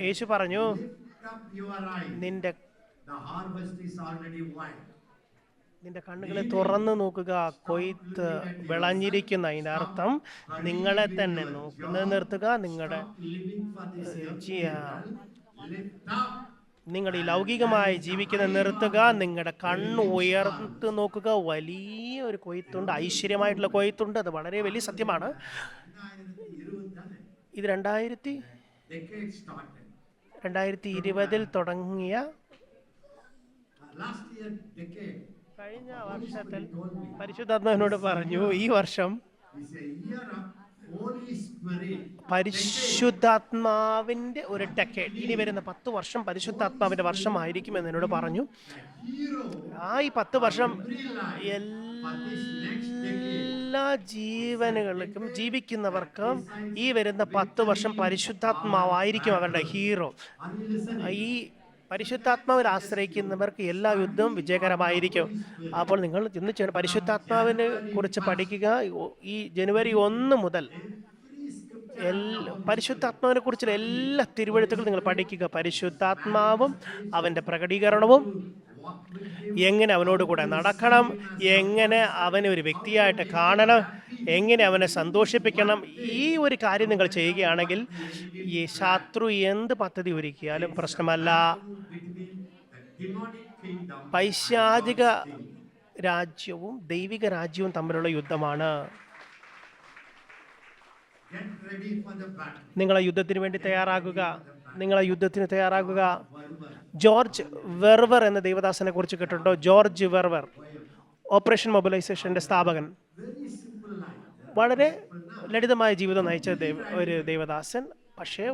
യേശു പറഞ്ഞു, നിന്റെ കണ്ണുകളെ തുറന്നു നോക്കുക, കൊയ്ത്ത് വിളഞ്ഞിരിക്കുന്ന. അതിൻ്റെ അർത്ഥം നിങ്ങളെ തന്നെ നോക്കുന്നത് നിർത്തുക. നിങ്ങൾ ഈ ലൗകികമായി ജീവിക്കുന്ന നിർത്തുക. നിങ്ങളുടെ കണ്ണ് ഉയർത്ത് നോക്കുക. വലിയ ഒരു കൊയ്ത്തുണ്ട്, ഐശ്വര്യമായിട്ടുള്ള കൊയ്ത്തുണ്ട്. അത് വളരെ വലിയ സത്യമാണ്. ഇത് 2020 തുടങ്ങിയ കഴിഞ്ഞ വർഷത്തിൽ പരിശുദ്ധാത്മാവിനോട് പറഞ്ഞു, ഈ വർഷം പരിശുദ്ധാത്മാവിൻ്റെ ഒരു ഡെക്കേഡ്, ഇനി വരുന്ന 10 വർഷം പരിശുദ്ധാത്മാവിൻ്റെ വർഷമായിരിക്കും എന്ന് എന്നോട് പറഞ്ഞു. ഈ 10 വർഷം എല്ലാ ജീവനുകൾക്കും, ജീവിക്കുന്നവർക്കും ഈ വരുന്ന 10 വർഷം പരിശുദ്ധാത്മാവായിരിക്കും അവരുടെ ഹീറോ. ഈ പരിശുദ്ധാത്മാവിൽ ആശ്രയിക്കുന്നവർക്ക് എല്ലാ യുദ്ധവും വിജയകരമായിരിക്കും. അപ്പോൾ നിങ്ങൾ ഇന്ന് പരിശുദ്ധാത്മാവിനെ കുറിച്ച് പഠിക്കുക. ഈ ജനുവരി 1 മുതൽ പരിശുദ്ധാത്മാവിനെ കുറിച്ചുള്ള എല്ലാ തിരുവെഴുത്തുകളും നിങ്ങൾ പഠിക്കുക. പരിശുദ്ധാത്മാവും അവൻ്റെ പ്രകടീകരണവും, എങ്ങനെ അവനോട് കൂടെ നടക്കണം, എങ്ങനെ അവനെ ഒരു വ്യക്തിയായിട്ട് കാണണം, എങ്ങനെ അവനെ സന്തോഷിപ്പിക്കണം. ഈ ഒരു കാര്യം നിങ്ങൾ ചെയ്യുകയാണെങ്കിൽ ഈ ശത്രു എന്ത് പദ്ധതി ഒരുക്കിയാലും പ്രശ്നമല്ല. പൈശാചിക രാജ്യവും ദൈവിക രാജ്യവും തമ്മിലുള്ള യുദ്ധമാണ്. നിങ്ങളെ യുദ്ധത്തിന് വേണ്ടി തയ്യാറാകുക. ജോർജ് വെർവർ എന്ന ദേവദാസനെ കുറിച്ച് കേട്ടിട്ടുണ്ടോ? ജോർജ് വെർവർ, ഓപ്പറേഷൻ മൊബിലൈസേഷൻ്റെ സ്ഥാപകൻ. വളരെ ലളിതമായ ജീവിതം നയിച്ച ഒരു ദേവദാസൻ, പക്ഷേ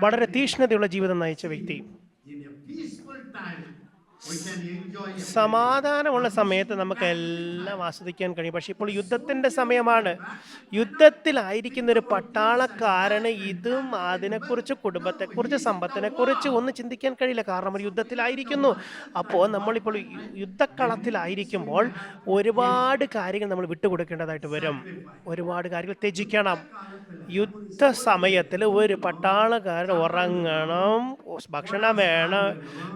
വളരെ തീക്ഷ്ണതയുള്ള ജീവിതം നയിച്ച വ്യക്തി. സമാധാനമുള്ള സമയത്ത് നമുക്ക് എല്ലാം ആസ്വദിക്കാൻ കഴിയും. പക്ഷെ ഇപ്പോൾ യുദ്ധത്തിൻ്റെ സമയമാണ്. യുദ്ധത്തിലായിരിക്കുന്ന ഒരു പട്ടാളക്കാരന് ഇതും അതിനെക്കുറിച്ച്, കുടുംബത്തെക്കുറിച്ച്, സമ്പത്തിനെക്കുറിച്ച് ഒന്നും ചിന്തിക്കാൻ കഴിയില്ല. കാരണം ഒരു യുദ്ധത്തിലായിരിക്കുന്നു. അപ്പോൾ നമ്മളിപ്പോൾ യുദ്ധക്കളത്തിലായിരിക്കുമ്പോൾ ഒരുപാട് കാര്യങ്ങൾ നമ്മൾ വിട്ടുകൊടുക്കേണ്ടതായിട്ട് വരും. ഒരുപാട് കാര്യങ്ങൾ ത്യജിക്കണം. യുദ്ധ സമയത്തിൽ ഒരു പട്ടാളക്കാരൻ ഉറങ്ങണം, ഭക്ഷണം വേണം,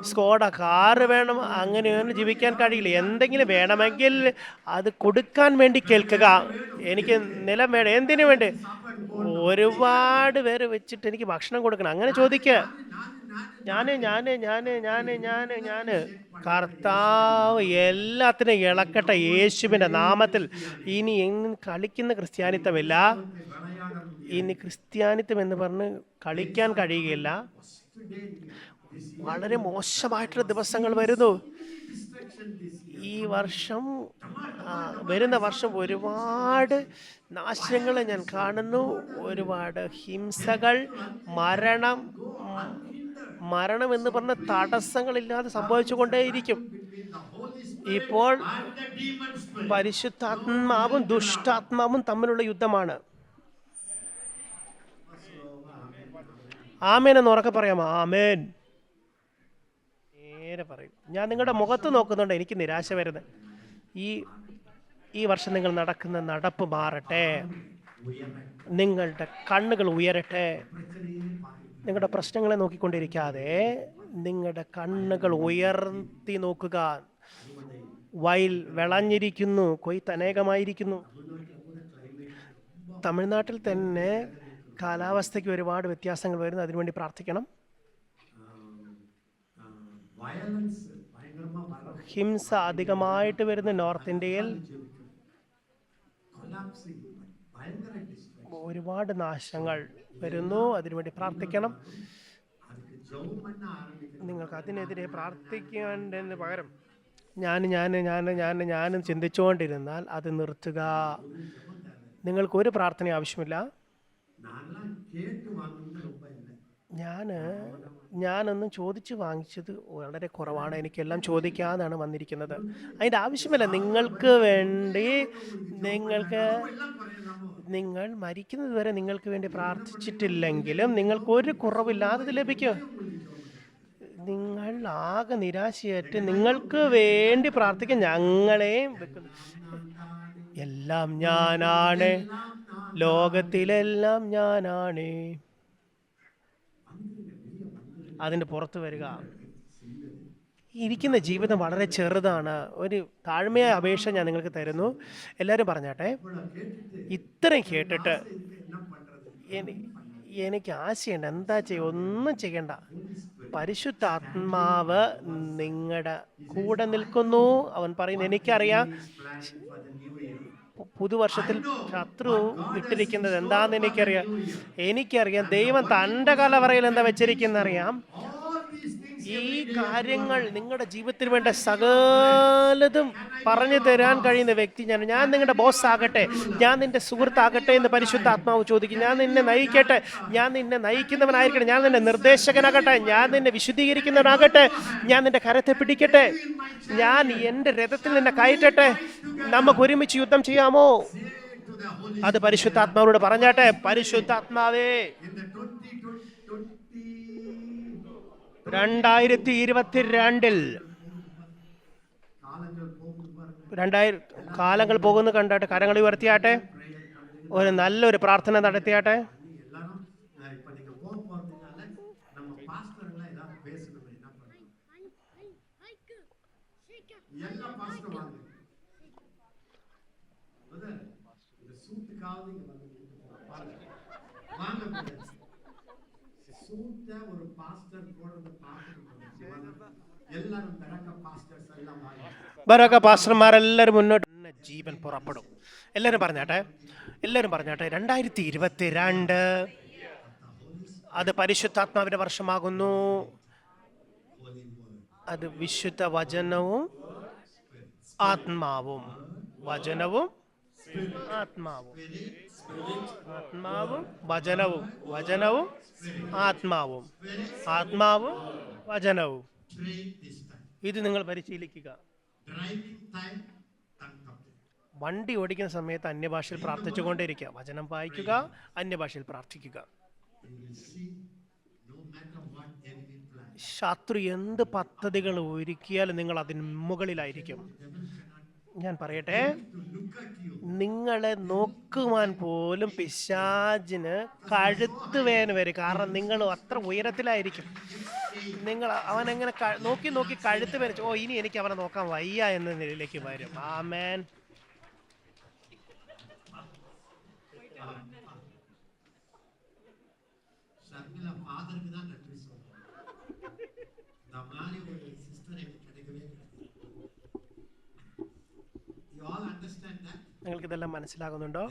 സ്കോഡ കാറ് വേണം, അങ്ങനെയൊന്നും ജീവിക്കാൻ കഴിയില്ല. എന്തെങ്കിലും വേണമെങ്കിൽ അത് കൊടുക്കാൻ വേണ്ടി കേൾക്കുക. എനിക്ക് നിലം വേണം, എന്തിനു വേണ്ടി? ഒരുപാട് പേര് വെച്ചിട്ട് എനിക്ക് ഭക്ഷണം കൊടുക്കണം, അങ്ങനെ ചോദിക്കുക. ഞാൻ കർത്താവ് എല്ലാത്തിനും ഇളക്കട്ടെ യേശുവിൻ്റെ നാമത്തിൽ. ഇനി എങ്ങനെ കളിക്കുന്ന ക്രിസ്ത്യാനിത്വമില്ല. ഇനി ക്രിസ്ത്യാനിത്വം എന്ന് പറഞ്ഞ് കളിക്കാൻ കഴിയുകയില്ല. വളരെ മോശമായിട്ടുള്ള ദിവസങ്ങൾ വരുന്നു. ഈ വർഷം, വരുന്ന വർഷം ഒരുപാട് നാശങ്ങൾ ഞാൻ കാണുന്നു. ഒരുപാട് ഹിംസകൾ, മരണം എന്ന് പറഞ്ഞ തടസ്സങ്ങളില്ലാതെ സംഭവിച്ചുകൊണ്ടേയിരിക്കും. ഇപ്പോൾ പരിശുദ്ധാത്മാവും ദുഷ്ടാത്മാവും തമ്മിലുള്ള യുദ്ധമാണ്. ആമേൻ എന്ന് ഉറക്കെ പറയാമോ? ആമേൻ. നേരെ പറയും. ഞാൻ നിങ്ങളുടെ മുഖത്ത് നോക്കുന്നുണ്ട്, എനിക്ക് നിരാശ വരുന്നത്. ഈ വർഷം നിങ്ങൾ നടക്കുന്ന നടപ്പ് മാറട്ടെ. നിങ്ങളുടെ കണ്ണുകൾ ഉയരട്ടെ. നിങ്ങളുടെ പ്രശ്നങ്ങളെ നോക്കിക്കൊണ്ടിരിക്കാതെ നിങ്ങളുടെ കണ്ണുകൾ ഉയർത്തി നോക്കുക. വയൽ വിളഞ്ഞിരിക്കുന്നു, കൊയ്ത്ത് അനേകമായിരിക്കുന്നു. തമിഴ്നാട്ടിൽ തന്നെ കാലാവസ്ഥയ്ക്ക് ഒരുപാട് വ്യത്യാസങ്ങൾ വരുന്നു. അതിനുവേണ്ടി പ്രാർത്ഥിക്കണം. ഹിംസ അധികമായിട്ട് വരുന്ന നോർത്ത് ഇന്ത്യയിൽ ഒരുപാട് നാശങ്ങൾ വരുന്നു. അതിനുവേണ്ടി പ്രാർത്ഥിക്കണം. നിങ്ങൾക്ക് അതിനെതിരെ പ്രാർത്ഥിക്കേണ്ടതിന് പകരം ഞാനും ചിന്തിച്ചുകൊണ്ടിരുന്നാൽ അത് നിർത്തുക. നിങ്ങൾക്കൊരു പ്രാർത്ഥന ആവശ്യമില്ല. ഞാനൊന്നും ചോദിച്ച് വാങ്ങിച്ചത് വളരെ കുറവാണ്. എനിക്കെല്ലാം ചോദിക്കാതാണ് വന്നിരിക്കുന്നത്. അതിൻ്റെ ആവശ്യമില്ല. നിങ്ങൾക്ക് വേണ്ടി നിങ്ങൾ മരിക്കുന്നത് വരെ നിങ്ങൾക്ക് വേണ്ടി പ്രാർത്ഥിച്ചിട്ടില്ലെങ്കിലും നിങ്ങൾക്കൊരു കുറവില്ലാതെ ലഭിക്കും. നിങ്ങൾ ആകെ നിരാശയായിട്ട് നിങ്ങൾക്ക് വേണ്ടി പ്രാർത്ഥിക്കാൻ ഞങ്ങളെയും വെക്കുന്നു. എല്ലാം ഞാനാണ്, ലോകത്തിലെല്ലാം ഞാനാണ്. അതിൻ്റെ പുറത്ത് വരിക. ഇരിക്കുന്ന ജീവിതം വളരെ ചെറുതാണ്. ഒരു താഴ്മയായ അപേക്ഷ ഞാൻ നിങ്ങൾക്ക് തരുന്നു. എല്ലാവരും പറഞ്ഞാട്ടെ, ഇത്രയും കേട്ടിട്ട് എനിക്ക് ആശയുണ്ട്. എന്താ ചെയ്യുക? ഒന്നും ചെയ്യണ്ട. പരിശുദ്ധാത്മാവ് നിങ്ങളുടെ കൂടെ നിൽക്കുന്നു. അവൻ പറയുന്നു, എനിക്കറിയാം പുതുവർഷത്തിൽ ശത്രു ഇട്ടിരിക്കുന്നത് എന്താണെന്ന് എനിക്കറിയാം. ദൈവം തൻ്റെ കലവറയിൽ എന്താ വെച്ചിരിക്കുന്നറിയാം. ഈ കാര്യങ്ങൾ നിങ്ങളുടെ ജീവിതത്തിന് വേണ്ട സകലതും പറഞ്ഞു തരാൻ കഴിയുന്ന വ്യക്തി ഞാൻ നിങ്ങളുടെ ബോസ് ആകട്ടെ, ഞാൻ നിന്റെ സുഹൃത്താകട്ടെ എന്ന് പരിശുദ്ധാത്മാവ് ചോദിക്കും. ഞാൻ നിന്നെ നയിക്കട്ടെ, ഞാൻ നിന്നെ നയിക്കുന്നവനായിരിക്കട്ടെ, ഞാൻ നിന്റെ നിർദ്ദേശകനാകട്ടെ, ഞാൻ നിന്നെ വിശുദ്ധീകരിക്കുന്നവനാകട്ടെ, ഞാൻ നിന്റെ കരത്തെ പിടിക്കട്ടെ, ഞാൻ എൻ്റെ രഥത്തിൽ നിന്നെ കയറ്റട്ടെ, നമുക്ക് ഒരുമിച്ച് യുദ്ധം ചെയ്യാമോ? അത് പരിശുദ്ധാത്മാവോട് പറഞ്ഞാട്ടെ. പരിശുദ്ധാത്മാവേ, 2022 കാലങ്ങൾ പോകുന്നു കണ്ടാട്ടെ. കരങ്ങൾ ഉയർത്തിയാട്ടെ. ഒരു നല്ലൊരു പ്രാർത്ഥന നടത്തിയാട്ടെ. ബറാക പാസ്റ്റർമാരെല്ലാവരും മുന്നോട്ട്. ജീവൻ പുറപ്പെടും. എല്ലാവരും പറഞ്ഞാട്ടെ. 2022 അത് പരിശുദ്ധാത്മാവിന്റെ വർഷമാകുന്നു. അത് വിശുദ്ധ വചനവും ആത്മാവും. വചനവും ആത്മാവും. ആത്മാവും വചനവും. വചനവും ആത്മാവും. ആത്മാവും വചനവും. ഇത് നിങ്ങൾ പരിശീലിക്കുക. വണ്ടി ഓടിക്കുന്ന സമയത്ത് അന്യഭാഷയിൽ പ്രാർത്ഥിച്ചുകൊണ്ടേയിരിക്കുക. വചനം വായിക്കുക, അന്യഭാഷയിൽ പ്രാർത്ഥിക്കുക. ശത്രു എന്ത് പദ്ധതികൾ ഒരുക്കിയാലും നിങ്ങൾ അതിന് മുകളിലായിരിക്കും. ഞാൻ പറയട്ടെ, നിങ്ങളെ നോക്കുവാൻ പോലും പിശാചിന് കഴുത്ത് വേദന വരും. കാരണം നിങ്ങൾ അത്ര ഉയരത്തിലായിരിക്കും. അവനെങ്ങനെ നോക്കി നോക്കി കഴുത്ത് വരച്ചു, ഓ ഇനി എനിക്ക് അവനെ നോക്കാൻ വയ്യ എന്ന നിലയിലേക്ക് വരും. ആമേൻ. നിങ്ങൾക്ക് ഇതെല്ലാം മനസ്സിലാകുന്നുണ്ടോ?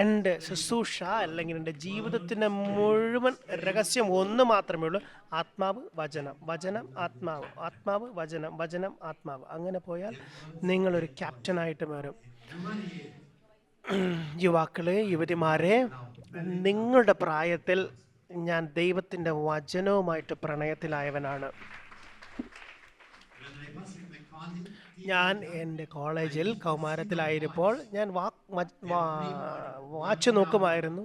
എൻ്റെ ശുശ്രൂഷ അല്ലെങ്കിൽ എൻ്റെ ജീവിതത്തിൻ്റെ മുഴുവൻ രഹസ്യം ഒന്ന് മാത്രമേ ഉള്ളൂ: ആത്മാവ് വചനം, വചനം ആത്മാവ്, ആത്മാവ് വചനം, വചനം ആത്മാവ്. അങ്ങനെ പോയാൽ നിങ്ങളൊരു ക്യാപ്റ്റനായിട്ട് വരും. യുവാക്കളെ, യുവതിമാരെ, നിങ്ങളുടെ പ്രായത്തിൽ ഞാൻ ദൈവത്തിൻ്റെ വചനവുമായിട്ട് പ്രണയത്തിലായവനാണ്. ഞാൻ എൻ്റെ കോളേജിൽ കൗമാരത്തിലായിരുമ്പോൾ ഞാൻ വാച്ച് നോക്കുമായിരുന്നു.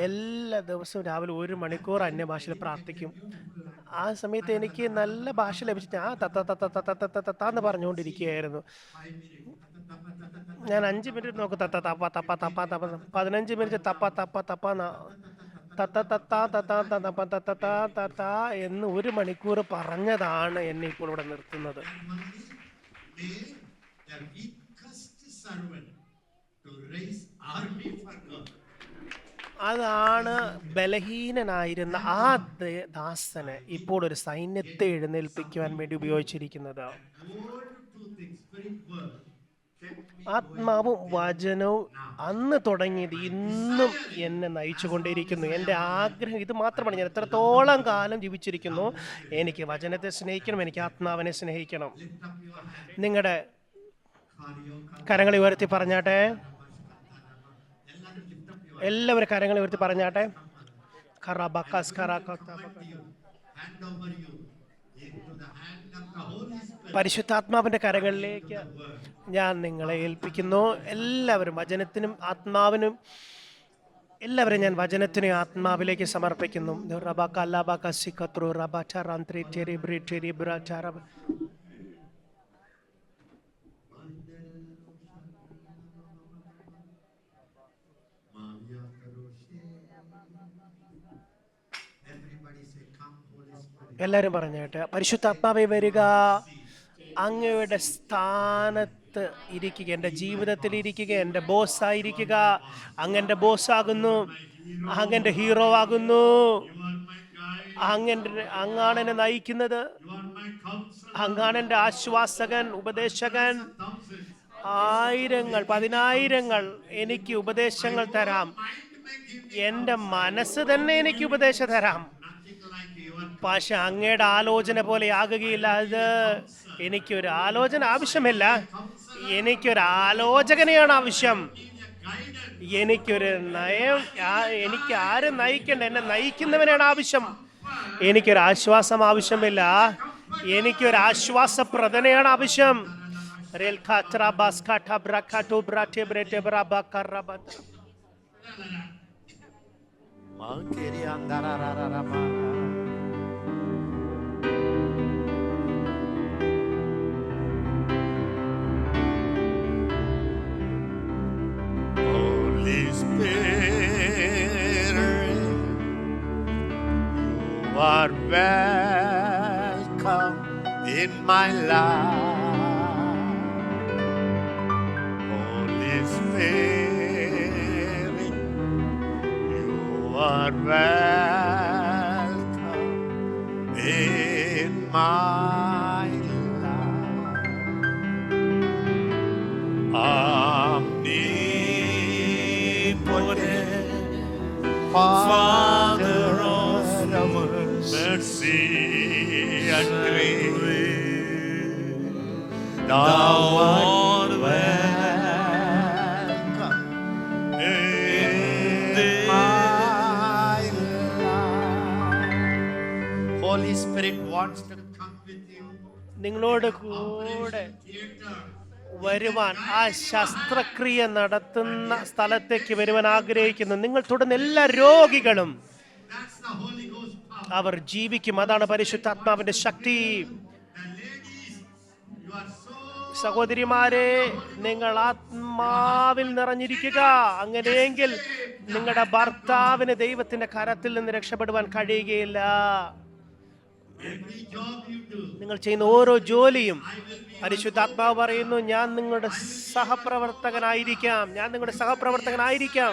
എല്ലാ ദിവസവും രാവിലെ 1 മണിക്കൂർ അന്യഭാഷയിൽ പ്രാർത്ഥിക്കും. ആ സമയത്ത് എനിക്ക് നല്ല ഭാഷ ലഭിച്ചു. ഞാൻ തത്താന്ന് പറഞ്ഞുകൊണ്ടിരിക്കുകയായിരുന്നു. ഞാൻ 5 മിനിറ്റ് നോക്കും, തത്ത തപ്പ തപ്പ തപ്പ തപ്പ. 15 മിനിറ്റ് തപ്പ തപ്പ തപ്പ തത്ത എന്ന് 1 മണിക്കൂർ പറഞ്ഞതാണ് എന്നെ ഇപ്പോൾ ഇവിടെ നിർത്തുന്നത്. അതാണ് ബലഹീനനായിരുന്ന ആ ദാസനെ ഇപ്പോൾ ഒരു സൈന്യത്തെ എഴുന്നേൽപ്പിക്കുവാൻ വേണ്ടി ഉപയോഗിച്ചിരിക്കുന്നത്. ആത്മാവും വചനവും അന്ന് തുടങ്ങിയത് ഇന്നും എന്നെ നയിച്ചുകൊണ്ടേയിരിക്കുന്നു. എൻ്റെ ആഗ്രഹം ഇത് മാത്രമാണ്. ഞാൻ എത്രത്തോളം കാലം ജീവിച്ചിരിക്കുന്നു, എനിക്ക് വചനത്തെ സ്നേഹിക്കണം, എനിക്ക് ആത്മാവിനെ സ്നേഹിക്കണം. നിങ്ങളുടെ കരങ്ങളെ ഉയർത്തി പറഞ്ഞാട്ടെ. എല്ലാവരും കരങ്ങളെ ഉയർത്തി പറഞ്ഞാട്ടെ. പരിശുദ്ധാത്മാവിൻ്റെ കരങ്ങളിലേക്ക് ഞാൻ നിങ്ങളെ ഏൽപ്പിക്കുന്നു. എല്ലാവരും വചനത്തിനും ആത്മാവിനും എല്ലാവരും ഞാൻ വചനത്തിനെ ആത്മാവിലേക്ക് സമർപ്പിക്കുന്നു. എല്ലാവരും പറഞ്ഞേട്ടെ, പരിശുദ്ധാത്മാവേ വരിക, അങ്ങയുടെ സ്ഥാനത്ത് ഇരിക്കുക, എൻ്റെ ജീവിതത്തിൽ ഇരിക്കുക, എൻ്റെ ബോസായിരിക്കുക. അങ്ങൻ്റെ ബോസാകുന്നു, അങ്ങൻ്റെ ഹീറോ ആകുന്നു, അങ്ങാണ് എന്നെ നയിക്കുന്നത്, അങ്ങാണ് എൻ്റെ ആശ്വാസകൻ, ഉപദേശകൻ. ആയിരങ്ങൾ, പതിനായിരങ്ങൾ എനിക്ക് ഉപദേശങ്ങൾ തരാം, എൻ്റെ മനസ്സ് തന്നെ എനിക്ക് ഉപദേശം തരാം. പക്ഷെ അങ്ങയുടെ ആലോചന പോലെ ആകുകയില്ല. അത് എനിക്കൊരു ആലോചന ആവശ്യമില്ല, എനിക്കൊരു ആലോചകനെയാണ് ആവശ്യം. എനിക്കൊരു നയം, എനിക്ക് ആരും നയിക്കണ്ട, എന്നെ നയിക്കുന്നവനാണ് ആവശ്യം. എനിക്കൊരു ആശ്വാസം ആവശ്യമില്ല, എനിക്കൊരു ആശ്വാസപ്രദനെയാണ് ആവശ്യം. Holy Spirit, you are welcome in my life. Holy Spirit, you are welcome in my life. Father of mercy and grace, thou art welcome in my life. Holy Spirit wants to come with you. നിങ്ങളോട് കൂടെ വരുവാൻ, ആ ശസ്ത്രക്രിയ നടത്തുന്ന സ്ഥലത്തേക്ക് വരുവാൻ ആഗ്രഹിക്കുന്നു. നിങ്ങൾ തുടർന്ന് എല്ലാ രോഗികളും അവർ ജീവിക്കും. അതാണ് പരിശുദ്ധാത്മാവിന്റെ ശക്തി. സഹോദരിമാരെ, നിങ്ങൾ ആത്മാവിൽ നിറഞ്ഞിരിക്കുക. അങ്ങനെയെങ്കിൽ നിങ്ങളുടെ ഭർത്താവിന് ദൈവത്തിന്റെ കരത്തിൽ നിന്ന് രക്ഷപ്പെടുവാൻ കഴിയുകയില്ല. നിങ്ങൾ ചെയ്യുന്ന ഓരോ ജോലിയും പരിശുദ്ധാത്മാവ് പറയുന്നു, ഞാൻ നിങ്ങളുടെ സഹപ്രവർത്തകനായിരിക്കാം, ഞാൻ നിങ്ങളുടെ സഹപ്രവർത്തകനായിരിക്കാം.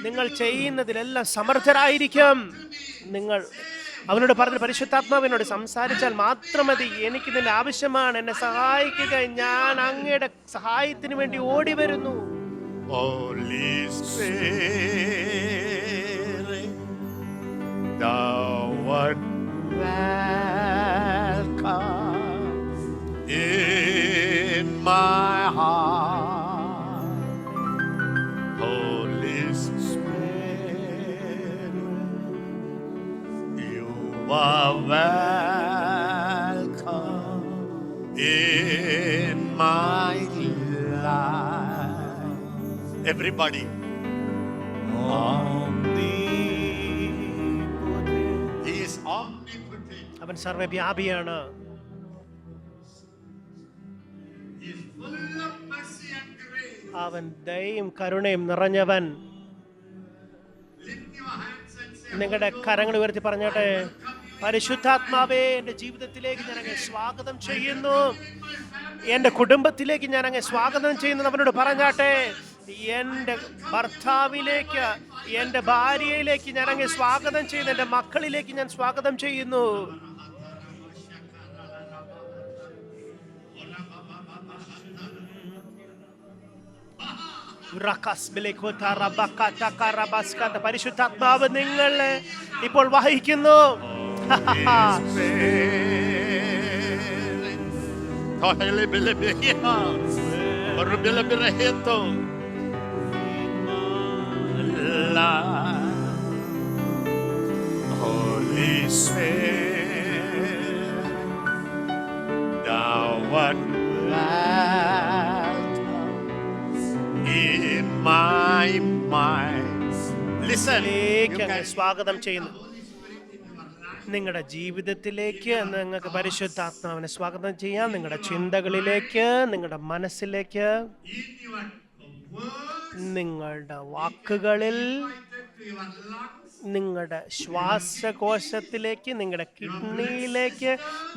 നിങ്ങൾ ചെയ്യുന്നതിലെല്ലാം സമർത്ഥരായിരിക്കും. നിങ്ങൾ അവനോട് പറഞ്ഞ പരിശുദ്ധാത്മാവിനോട് സംസാരിച്ചാൽ മാത്രം മതി. എനിക്ക് നിന്റെ ആവശ്യമാണ്, എന്നെ സഹായിക്കുക, ഞാൻ അങ്ങയുടെ സഹായത്തിന് വേണ്ടി ഓടി വരുന്നു. Holy Spirit, thou art welcome in my heart. Holy Spirit, you are welcome in my life. Everybody. He is omnipotent. അവൻ സർവ്വവ്യാപിയാണ്. He is full of mercy and grace. അവൻ ദയയും കരുണയും നിറഞ്ഞവൻ. Lift your hands and say, നിങ്ങളുടെ കരങ്ങൾ ഉയർത്തി പറഞ്ഞോട്ടെ, പരിശുദ്ധാത്മാവേ, എൻ്റെ ജീവിതത്തിലേക്ക് ഞാൻ അങ്ങ് സ്വാഗതം ചെയ്യുന്നു, എൻ്റെ കുടുംബത്തിലേക്ക് ഞാൻ അങ്ങ് സ്വാഗതം ചെയ്യുന്നു. അവനോട് പറഞ്ഞാട്ടെ, എൻ്റെ ഭർത്താവിലേക്ക്, എൻ്റെ ഭാര്യയിലേക്ക് ഞാൻ അങ്ങ് സ്വാഗതം ചെയ്യുന്നു, എൻ്റെ മക്കളിലേക്ക് ഞാൻ സ്വാഗതം ചെയ്യുന്നു. പരിശുദ്ധാത്മാവ് നിങ്ങളെ ഇപ്പോൾ വഹിക്കുന്നു. Holy Spirit, thou art welcome in my minds. Listen. You അങ്ങ് can സ്വാഗതം ചെയ്യുന്നു. നിങ്ങളുടെ ജീവിതത്തിലേക്ക് നിങ്ങൾക്ക് പരിശുദ്ധാത്മാവിനെ സ്വാഗതം ചെയ്യാം. നിങ്ങളുടെ ചിന്തകളിലേക്ക്, നിങ്ങളുടെ മനസ്സിലേക്ക്, in your words, നിങ്ങളുടെ വാക്കുകളിൽ, invited to your lungs, നിങ്ങളുടെ ശ്വാസകോശത്തിലേക്ക്, നിങ്ങളുടെ കിഡ്നിയിലേക്ക്,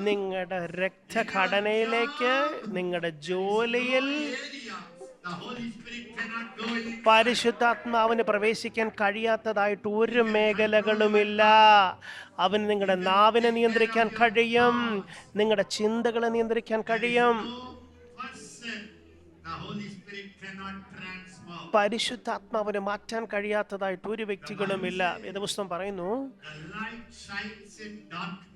നിങ്ങളുടെ രക്തഘടനയിലേക്ക്, നിങ്ങളുടെ ജോലിയിൽ the Holy Spirit cannot go in. പരിശുദ്ധാത്മാവിന് പ്രവേശിക്കാൻ കഴിയാത്തതായിട്ട് ഒരു മേഖലകളുമില്ല. അവന് നിങ്ങളുടെ നാവിനെ നിയന്ത്രിക്കാൻ കഴിയും, നിങ്ങളുടെ ചിന്തകളെ നിയന്ത്രിക്കാൻ കഴിയും. No person the Holy Spirit cannot transform. പരിശുദ്ധാത്മാവിനെ മാറ്റാൻ കഴിയാത്തതായിട്ട് ഒരു വ്യക്തികളുമില്ല. വേദപുസ്തകം പറയുന്നു, The light shines in darkness.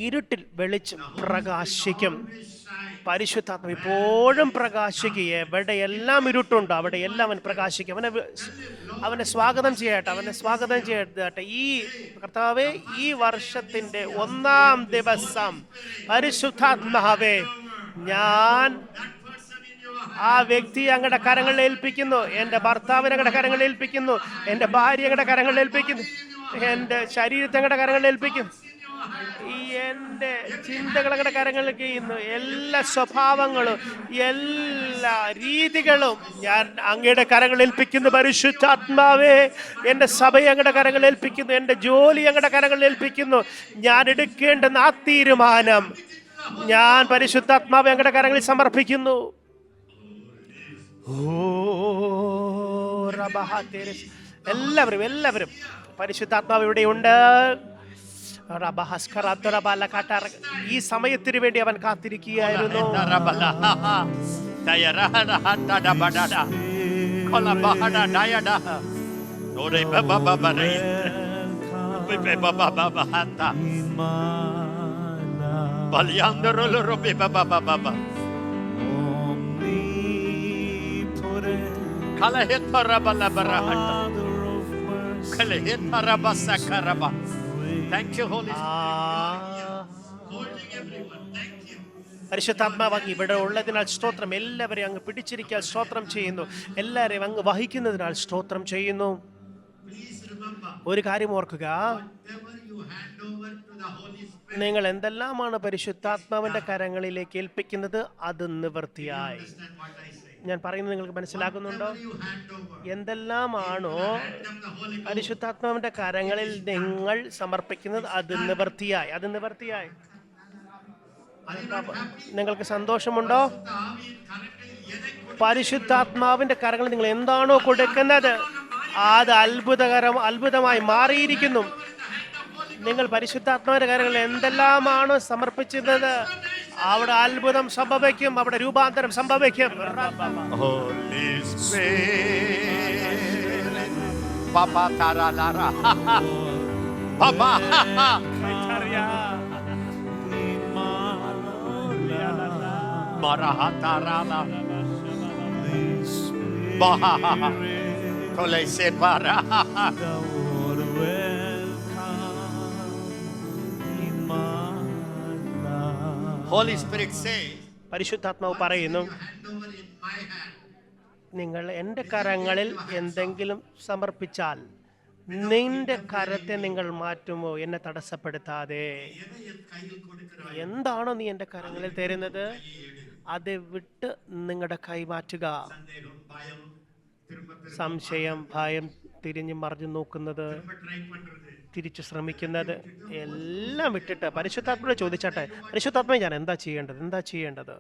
ഇരുട്ടിൽ വെളിച്ചം പ്രകാശിക്കും. Always shine. പരിശുദ്ധാത്മ എപ്പോഴും പ്രകാശിക്കുക. എവിടെയെല്ലാം ഇരുട്ടുണ്ടോ അവിടെയെല്ലാം അവൻ പ്രകാശിക്കും. അവനെ സ്വാഗതം ചെയ്യട്ടെ, അവനെ സ്വാഗതം ചെയ്യട്ടെ. ഈ കർത്താവേ, ഈ വർഷത്തിന്റെ 1-ാം ദിവസം പരിശുദ്ധാത്മാവേ, ഞാൻ That person in your hand. ആ വ്യക്തി അങ്ങയുടെ കരങ്ങളിൽ ഏൽപ്പിക്കുന്നു. എൻ്റെ ഭർത്താവിനെ അങ്ങയുടെ കരങ്ങളിൽ ഏൽപ്പിക്കുന്നു. എൻ്റെ ഭാര്യ അങ്ങയുടെ കരങ്ങളിൽ ഏൽപ്പിക്കുന്നു. എൻ്റെ ശരീരത്തെ അങ്ങയുടെ കരങ്ങളിൽ ഏൽപ്പിക്കുന്നു. ഈ എൻ്റെ ചിന്തകൾ അങ്ങയുടെ കരങ്ങളിൽ ചെയ്യുന്നു. എല്ലാ സ്വഭാവങ്ങളും എല്ലാ രീതികളും ഞാൻ അങ്ങയുടെ കരങ്ങളിൽ ഏൽപ്പിക്കുന്നു. പരിശുദ്ധാത്മാവേ, എൻ്റെ സഭയെ അങ്ങയുടെ കരങ്ങളിൽ ഏൽപ്പിക്കുന്നു. എൻ്റെ ജോലി അങ്ങയുടെ കരങ്ങളിൽ ഏൽപ്പിക്കുന്നു. ഞാൻ എടുക്കേണ്ടുന്ന ആ തീരുമാനം ഞാൻ പരിശുദ്ധാത്മാവെ അങ്ങയുടെ കരങ്ങളിൽ സമർപ്പിക്കുന്നു. എല്ലാവരും പരിശുദ്ധാത്മാവ് ഇവിടെയുണ്ട്. ഈ സമയത്തിന് വേണ്ടി അവൻ കാത്തിരിക്കുകയായിരുന്നു. Thank you, Holy Holding everyone. Thank you. പരിശുദ്ധാത്മാവ് അങ്ങ് ഇവിടെ ഉള്ളതിനാൽ സ്തോത്രം. എല്ലാവരെയും അങ്ങ് പിടിച്ചിരിക്കാൻ സ്തോത്രം ചെയ്യുന്നു. എല്ലാവരെയും അങ്ങ് വഹിക്കുന്നതിനാൽ സ്തോത്രം ചെയ്യുന്നു. Please remember, ഒരു കാര്യം ഓർക്കുക, whatever you hand over to the Holy Spirit, നിങ്ങൾ എന്തെല്ലാമാണ് പരിശുദ്ധാത്മാവിന്റെ കരങ്ങളിലേക്ക് ഏൽപ്പിക്കുന്നത് അത് നിവൃത്തിയായി. understand what I say. ഞാൻ പറയുന്നത് നിങ്ങൾക്ക് മനസ്സിലാകുന്നുണ്ടോ? Whatever you hand over, എന്തെല്ലാമാണോ hand of the Holy Ghost, പരിശുദ്ധാത്മാവിന്റെ കരങ്ങളിൽ നിങ്ങൾ സമർപ്പിക്കുന്നത് അത് നിവൃത്തിയായി. അത് നിവൃത്തിയായി. are you not happy? നിങ്ങൾക്ക് സന്തോഷമുണ്ടോ? The ആവിயின் കരങ്ങളിൽ എதை കൊടു- പരിശുദ്ധാത്മാവിന്റെ കരങ്ങളിൽ നിങ്ങൾ എന്താണോ കൊടുക്കുന്നത് അത് അത്ഭുതമായി മാറിയിരിക്കുന്നു. നിങ്ങൾ പരിശുദ്ധാത്മാവിന്റെ കരങ്ങളിൽ എന്തെല്ലാമാണോ സമർപ്പിച്ചത് അവിടെ അത്ഭുതം സംഭവിക്കും, അവിടെ രൂപാന്തരം സംഭവിക്കും. Holy Spirit, Papa Taralara, Papa, Marahatarala, Baha, Tole Separa. Holy Spirit says, പരിശുദ്ധാത്മാവ് പറയുന്നു, hand over in my hand. നിങ്ങൾ എൻ്റെ കരങ്ങളിൽ എന്തെങ്കിലും സമർപ്പിച്ചാൽ നിന്റെ കരത്തെ നിങ്ങൾ മാറ്റുമോ എന്നെ തടസ്സപ്പെടുത്താതെ? எதை என் கையில் கொடுக்கிறாய்? എന്താണോ നീ എൻ്റെ കരങ്ങളിൽ തരുന്നത് അത് വിട്ട് നിങ്ങളുടെ കൈ മാറ്റുക. சந்தேகம், பயம், திரும்ப സംശയം, ഭയം, തിരിഞ്ഞു മറിഞ്ഞു നോക്കുന്നത്, try பண்றது. തിരിച്ചു ശ്രമിക്കുന്നത് എല്ലാം വിട്ടിട്ട് പരിശുദ്ധാത്മാവിനെ ചോദിച്ചാട്ടെ, പരിശുദ്ധാത്മാവ് ഞാൻ എന്താ ചെയ്യേണ്ടത്?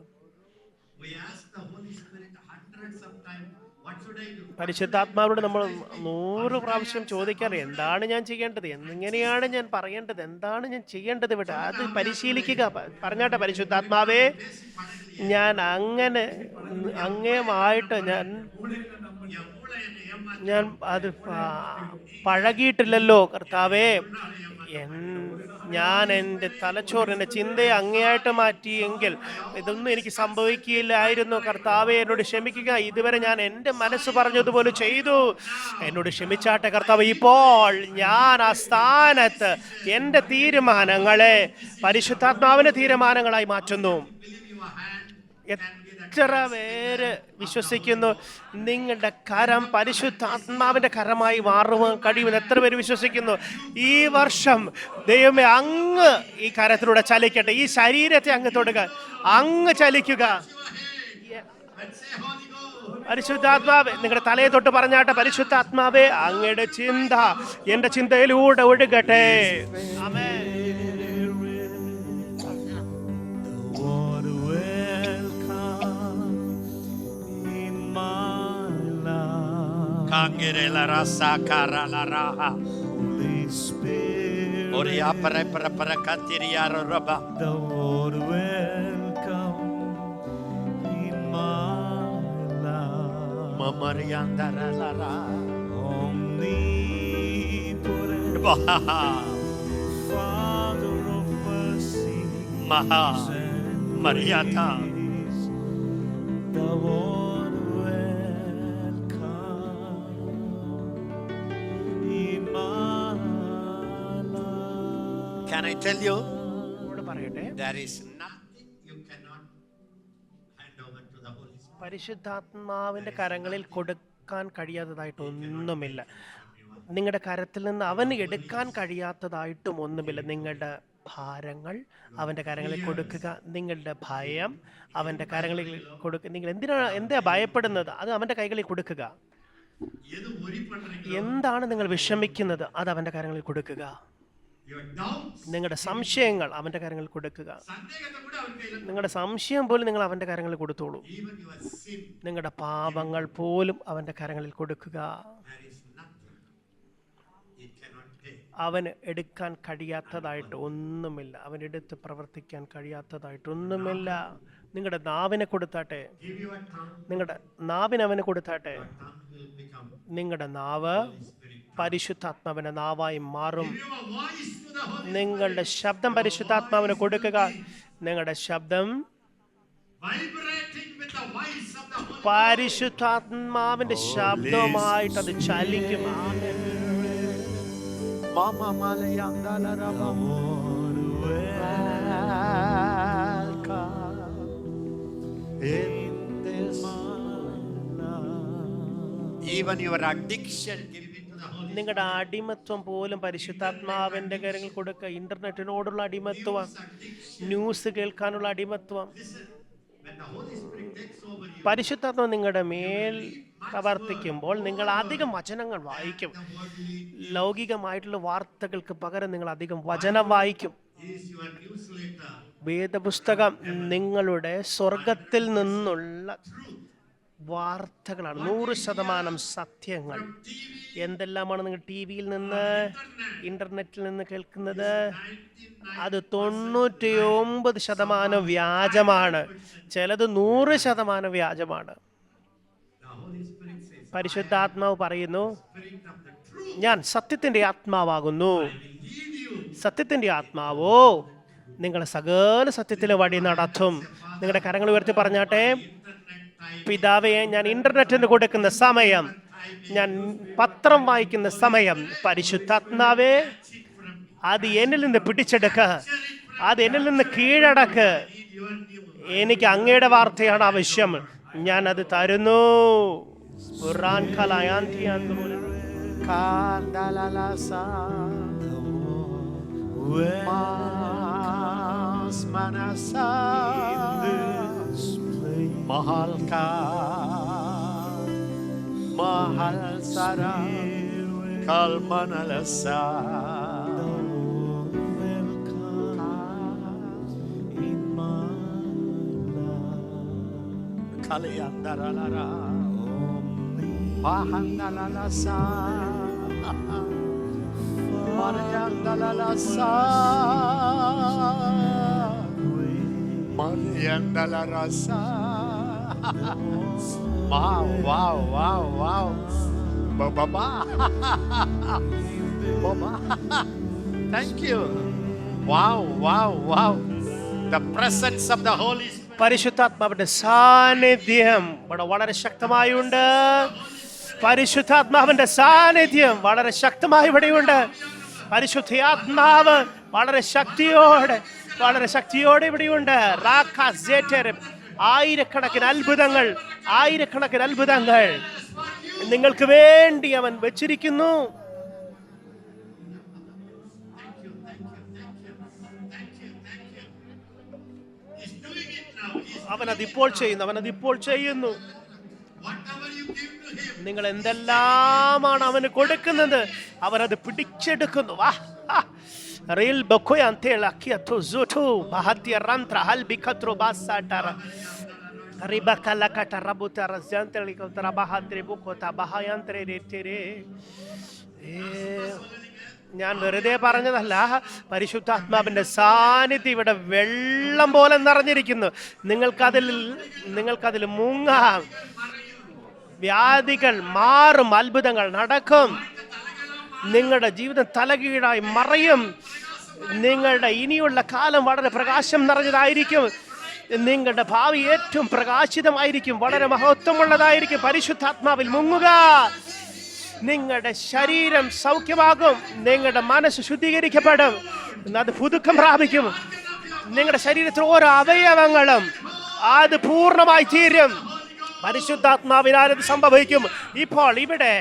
We ask the Holy Spirit hundreds of times, what should I do? പരിശുദ്ധാത്മാവിനോട് നമ്മൾ 100 പ്രാവശ്യം ചോദിക്കാറ്, എന്താണ് ഞാൻ ചെയ്യേണ്ടത്, എങ്ങനെയാണ് ഞാൻ പറയേണ്ടത്, എന്താണ് ഞാൻ ചെയ്യേണ്ടത്? ഇവിടെ അത് പരിശീലിക്കുക. പറഞ്ഞാട്ടെ, പരിശുദ്ധാത്മാവേ, ഞാൻ അങ്ങേമായിട്ട് ഞാൻ അത് പഴകിയിട്ടില്ലല്ലോ കർത്താവേ. ഞാൻ എൻ്റെ തലച്ചോറിൻ്റെ ചിന്തയെ അങ്ങേയായിട്ട് മാറ്റിയെങ്കിൽ ഇതൊന്നും എനിക്ക് സംഭവിക്കില്ലായിരുന്നു. കർത്താവെ, എന്നോട് ക്ഷമിക്കുക. ഇതുവരെ ഞാൻ എൻ്റെ മനസ്സ് പറഞ്ഞതുപോലെ ചെയ്തു. എന്നോട് ക്ഷമിച്ചാട്ടെ കർത്താവ്. ഇപ്പോൾ ഞാൻ ആ സ്ഥാനത്ത് എൻ്റെ തീരുമാനങ്ങളെ പരിശുദ്ധാത്മാവിൻ്റെ തീരുമാനങ്ങളായി മാറ്റുന്നു. Believe your hand A- can be the എത്ര പേര് വിശ്വസിക്കുന്നു നിങ്ങളുടെ കരം പരിശുദ്ധാത്മാവിന്റെ കരമായി മാറുവാൻ കഴിയുമെന്ന് എത്ര പേര് വിശ്വസിക്കുന്നു? ഈ വർഷം ദൈവമേ അങ്ങ് ഈ കരത്തിലൂടെ ചലിക്കട്ടെ, ഈ ശരീരത്തെ അങ്ങ് തൊടുക, അങ്ങ് ചലിക്കുക. പരിശുദ്ധാത്മാവേ, നിങ്ങളുടെ തലയെ തൊട്ട് പറഞ്ഞാട്ടെ, പരിശുദ്ധാത്മാവേ അങ്ങയുടെ ചിന്ത എന്റെ ചിന്തയിലൂടെ ഒഴുകട്ടെ. ആമേൻ. Kangere la rasa kara la raha. Oria para katiria roba. The Lord will come in my life. Mamarianda la ra. Omnipotent Father of mercy, Maha Mariata. the Lord will come in my life. Can I tell you? പറയട്ടെ, There is nothing Nothing you cannot hand over to the Holy Spirit. പരിശുദ്ധാത്മാവിന്റെ കരങ്ങളിൽ കൊടുക്കാൻ കഴിയാത്തതായിട്ടൊന്നുമില്ല. നിങ്ങളുടെ കരത്തിൽ നിന്ന് അവന് എടുക്കാൻ കഴിയാത്തതായിട്ടും ഒന്നുമില്ല. നിങ്ങളുടെ ഭാരങ്ങൾ അവൻ്റെ കരങ്ങളിൽ കൊടുക്കുക, നിങ്ങളുടെ ഭയം അവൻ്റെ കരങ്ങളിൽ കൊടുക്കുക. നിങ്ങൾ എന്താ ഭയപ്പെടുന്നത്, അത് അവൻ്റെ കൈകളിൽ കൊടുക്കുക. எது worry பண்றீங்க? എന്താണ് നിങ്ങൾ വിഷമിക്കുന്നത്, അത് അവൻ്റെ കരങ്ങളിൽ കൊടുക്കുക. Your doubts, നിങ്ങളുടെ സംശയങ്ങൾ അവൻ്റെ കരങ്ങളിൽ കൊടുക്കുക. சந்தேகத்தை கூட அவர் கையில. നിങ്ങളുടെ സംശയം പോലും നിങ്ങൾ അവൻ്റെ കരങ്ങളിൽ കൊടുത്തോളൂ. Even your sin, നിങ്ങളുടെ പാപങ്ങൾ പോലും അവൻ്റെ കരങ്ങളിൽ കൊടുക്കുക. there is nothing he cannot take. അവന് എടുക്കാൻ കഴിയാത്തതായിട്ട് ഒന്നുമില്ല, അവനെടുത്ത് പ്രവർത്തിക്കാൻ കഴിയാത്തതായിട്ട് ഒന്നുമില്ല. നിങ്ങളുടെ നാവിനെ കൊടുത്താട്ടെ, Give you a tongue, നിങ്ങളുടെ നാവിന് അവന് കൊടുത്താട്ടെ. tongue will become നിങ്ങളുടെ നാവ് പരിശുദ്ധാത്മാവിന്റെ നാവായി മാറും. give you a voice to the Holy നിങ്ങളുടെ ശബ്ദം പരിശുദ്ധാത്മാവിന് കൊടുക്കുക. നിങ്ങളുടെ ശബ്ദം vibrating with the voice of the Holy പരിശുദ്ധാത്മാവിന്റെ ശബ്ദമായിട്ട് അത് ചലിക്കും. Mama Malayanda la raba. In this even your addiction, give it to the Holy. നിങ്ങളുടെ അടിമത്വം പോലും പരിശുദ്ധാത്മാവിന്റെ കരങ്ങളിൽ കൊടുക്കുക. ഇന്റർനെറ്റിനോടുള്ള അടിമത്വം, ന്യൂസ് കേൾക്കാനുള്ള അടിമത്വം, When the Holy Spirit takes over you, പരിശുദ്ധാത്മ നിങ്ങളുടെ മേൽ പ്രവർത്തിക്കുമ്പോൾ നിങ്ങൾ അധികം വചനങ്ങൾ വായിക്കും. the worldly ലൗകികമായിട്ടുള്ള വാർത്തകൾക്ക് പകരം നിങ്ങൾ അധികം വചനം വായിക്കും. is your newsletter. വേദപുസ്തകം നിങ്ങളുടെ സ്വർഗത്തിൽ നിന്നുള്ള വാർത്തകളാണ്. 100% സത്യങ്ങൾ. എന്തെല്ലാമാണ് നിങ്ങൾ ടി വിയിൽ നിന്ന്, ഇന്റർനെറ്റിൽ നിന്ന് കേൾക്കുന്നത്? അത് 99% വ്യാജമാണ്, ചിലത് 100% വ്യാജമാണ്. The Holy Spirit says, പരിശുദ്ധാത്മാവ് പറയുന്നു, Spirit of the truth, ഞാൻ സത്യത്തിന്റെ ആത്മാവാകുന്നു. lead you. സത്യത്തിന്റെ ആത്മാവോ നിങ്ങളെ സകല സത്യത്തിലെ വഴി നടത്തും. നിങ്ങളുടെ കരങ്ങൾ ഉയർത്തി പറഞ്ഞാട്ടെ, പിതാവേ, ഞാൻ ഇന്റർനെറ്റിന് കൊടുക്കുന്ന സമയം, ഞാൻ പത്രം വായിക്കുന്ന സമയം, പരിശുദ്ധാത്മാവേ അത് എന്നിൽ നിന്ന് പിടിച്ചെടുക്ക, അത് എന്നിൽ നിന്ന് കീഴടക്ക്. എനിക്ക് അങ്ങയുടെ വാർത്തയാണ് ആവശ്യം, ഞാൻ അത് തരുന്നു. Mas manasa mahal ka, mahal sara kalmanalasa. Kaliyandarala pahandalalasa Mariandalalasa Mariandalarasa. Wow, wow, wow, wow. Baba. Baba. Thank you. Wow, wow, wow. The presence of the Holy Spirit. പരിശുദ്ധാത്മാവിന്റെ സാന്നിധ്യം ഇവിടെ വളരെ ശക്തമായുണ്ട്. പരിശുദ്ധാത്മാവിന്റെ സാന്നിധ്യം വളരെ ശക്തമായി ഇവിടെയുണ്ട്. പരിശുദ്ധാത്മാവ് വളരെ ശക്തിയോടെ ഇവിടെയുണ്ട്. ആയിരക്കണക്കിന് അത്ഭുതങ്ങൾ, ആയിരക്കണക്കിന് അത്ഭുതങ്ങൾ നിങ്ങൾക്ക് വേണ്ടി അവൻ വെച്ചിരിക്കുന്നു. He's doing it now. അവൻ അതിപ്പോൾ ചെയ്യുന്നു, അവൻ അതിപ്പോൾ ചെയ്യുന്നു. Whatever you give to him, നിങ്ങൾ എന്തെല്ലാമാണ് അവന് കൊടുക്കുന്നത്, അവൻ അത് പിടിച്ചെടുക്കുന്നു. വാ റീൽ ബഖോയാന്തേല കിയതു സുതു ബഹത്തിയ റന്ത്ര ഹൽബി ഖത്രു ബാസാട്ടറ റിബകല കട്ടറബുത റസന്തലി കത്ര ബഹത്രി ബുഖോത ബഹയന്ത്രേ രേറ്റരേ. ഞാൻ വെറുതെ പറഞ്ഞതല്ല, പരിശുദ്ധാത്മാവിന്റെ സാന്നിധ്യം ഇവിടെ വെള്ളം പോലെ നിറഞ്ഞിരിക്കുന്നു. നിങ്ങൾക്കതിൽ മുങ്ങാം. വ്യാധികൾ മാറും, അത്ഭുതങ്ങൾ നടക്കും, നിങ്ങളുടെ ജീവിതം തലകീഴായി മറയും. നിങ്ങളുടെ ഇനിയുള്ള കാലം വളരെ പ്രകാശം നിറഞ്ഞതായിരിക്കും. നിങ്ങളുടെ ഭാവി ഏറ്റവും പ്രകാശിതമായിരിക്കും, വളരെ മഹത്വമുള്ളതായിരിക്കും. പരിശുദ്ധാത്മാവിൽ മുങ്ങുക. നിങ്ങളുടെ ശരീരം സൗഖ്യമാകും, നിങ്ങളുടെ മനസ്സ് ശുദ്ധീകരിക്കപ്പെടും, അത് പുതുക്കം പ്രാപിക്കും. നിങ്ങളുടെ ശരീരത്തിൽ ഓരോ അവയവങ്ങളും അത് പൂർണ്ണമായി തീരും. പരിശുദ്ധാത്മാവിനാൽ ഇത് സംഭവിക്കും. ഇപ്പോൾ ഇവിടെ